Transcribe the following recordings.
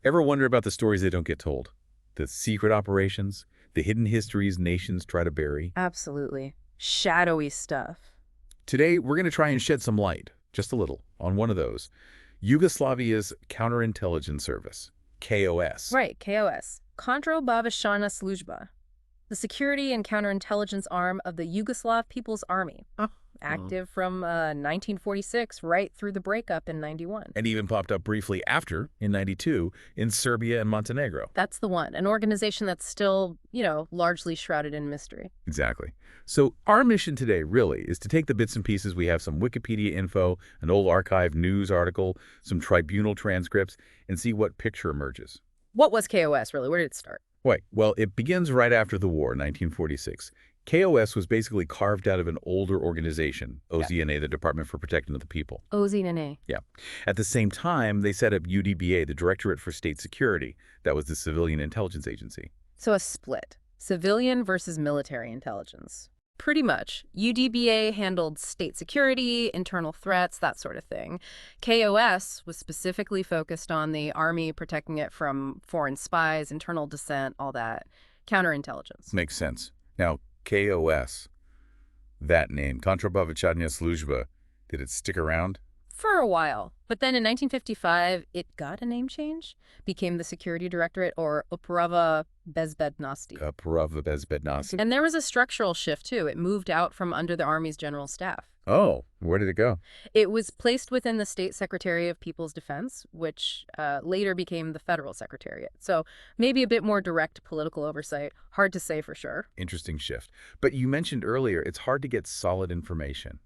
Ever wonder about the stories that don't get told? The secret operations, the hidden histories nations try to bury? Absolutely. Shadowy stuff. Today, we're going to try and shed some light, just a little, on one of those. Yugoslavia's Counterintelligence Service, KOS. Right, KOS. Kontraobaveštajna služba. The security and counterintelligence arm of the Yugoslav People's Army. Active from 1946 right through the breakup in 91. And even popped up briefly after, in 92, in Serbia and Montenegro. That's the one. An organization that's still, largely shrouded in mystery. Exactly. So our mission today, really, is to take the bits and pieces. We have some Wikipedia info, an old archive news article, some tribunal transcripts, and see what picture emerges. What was KOS, really? Where did it start? Right. Well, it begins right after the war, 1946. KOS was basically carved out of an older organization, OZNA, the Department for Protection of the People. OZNA. Yeah. At the same time, they set up UDBA, the Directorate for State Security. That was the civilian intelligence agency. So a split. Civilian versus military intelligence. Pretty much. UDBA handled state security, internal threats, that sort of thing. KOS was specifically focused on the army, protecting it from foreign spies, internal dissent, all that. Counterintelligence. Makes sense. Now, KOS, that name, Kontraobaveštajna služba, did it stick around? For a while. But then in 1955, it got a name change, became the Security Directorate, or Uprava Bezbednosti. Uprava Bezbednosti. And there was a structural shift, too. It moved out from under the Army's general staff. Oh, where did it go? It was placed within the State Secretary of People's Defense, which later became the Federal Secretariat. So maybe a bit more direct political oversight. Hard to say for sure. Interesting shift. But you mentioned earlier it's hard to get solid information.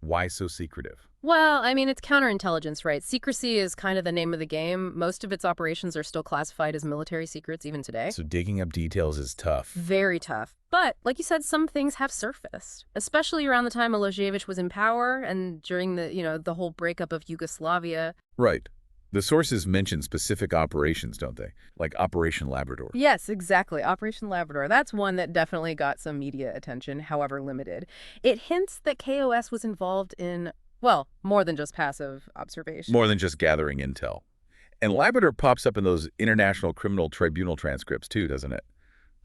Why so secretive? Well, I mean, it's counterintelligence, right? Secrecy is kind of the name of the game. Most of its operations are still classified as military secrets even today. So digging up details is tough. Very tough. But, like you said, some things have surfaced, especially around the time Milosevic was in power and during the whole breakup of Yugoslavia. Right. The sources mention specific operations, don't they? Like Operation Labrador. Yes, exactly. Operation Labrador. That's one that definitely got some media attention, however limited. It hints that KOS was involved in, well, more than just passive observation. More than just gathering intel. And Labrador pops up in those International Criminal Tribunal transcripts too, doesn't it?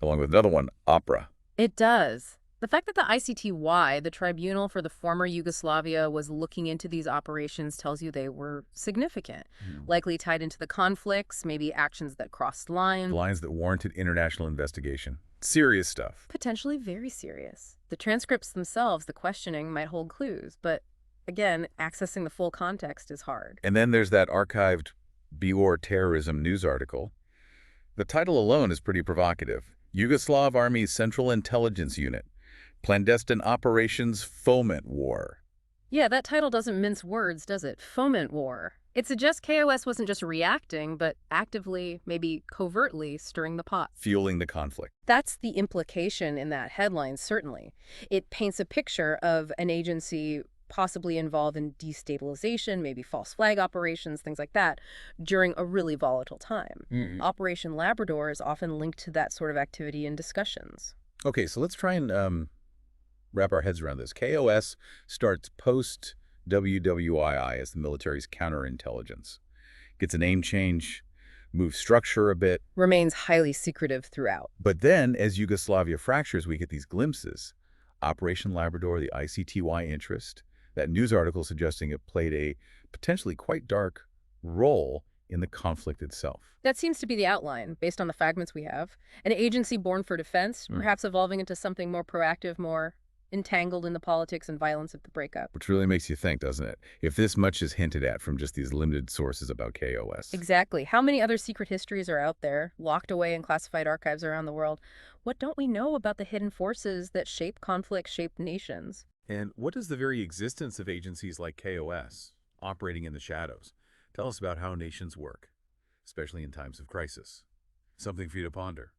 Along with another one, OPRA. It does. The fact that the ICTY, the Tribunal for the former Yugoslavia, was looking into these operations tells you they were significant, likely tied into the conflicts, maybe actions that crossed lines. Lines that warranted international investigation. Serious stuff. Potentially very serious. The transcripts themselves, the questioning, might hold clues, but again, accessing the full context is hard. And then there's that archived Bewar Terrorism news article. The title alone is pretty provocative. Yugoslav Army's Central Intelligence Unit. Clandestine Operations Foment War. Yeah, that title doesn't mince words, does it? Foment War. It suggests KOS wasn't just reacting, but actively, maybe covertly, stirring the pot. Fueling the conflict. That's the implication in that headline, certainly. It paints a picture of an agency possibly involved in destabilization, maybe false flag operations, things like that, during a really volatile time. Operation Labrador is often linked to that sort of activity in discussions. Okay, so let's try and wrap our heads around this. KOS starts post-WWII as the military's counterintelligence. Gets a name change, moves structure a bit. Remains highly secretive throughout. But then, as Yugoslavia fractures, we get these glimpses. Operation Labrador, the ICTY interest, that news article suggesting it played a potentially quite dark role in the conflict itself. That seems to be the outline, based on the fragments we have. An agency born for defense, perhaps evolving into something more proactive, more entangled in the politics and violence of the breakup. Which really makes you think, doesn't it? If this much is hinted at from just these limited sources about KOS. Exactly. How many other secret histories are out there, locked away in classified archives around the world? What don't we know about the hidden forces that shape conflict, shape nations? And what does the very existence of agencies like KOS, operating in the shadows, tell us about how nations work, especially in times of crisis? Something for you to ponder.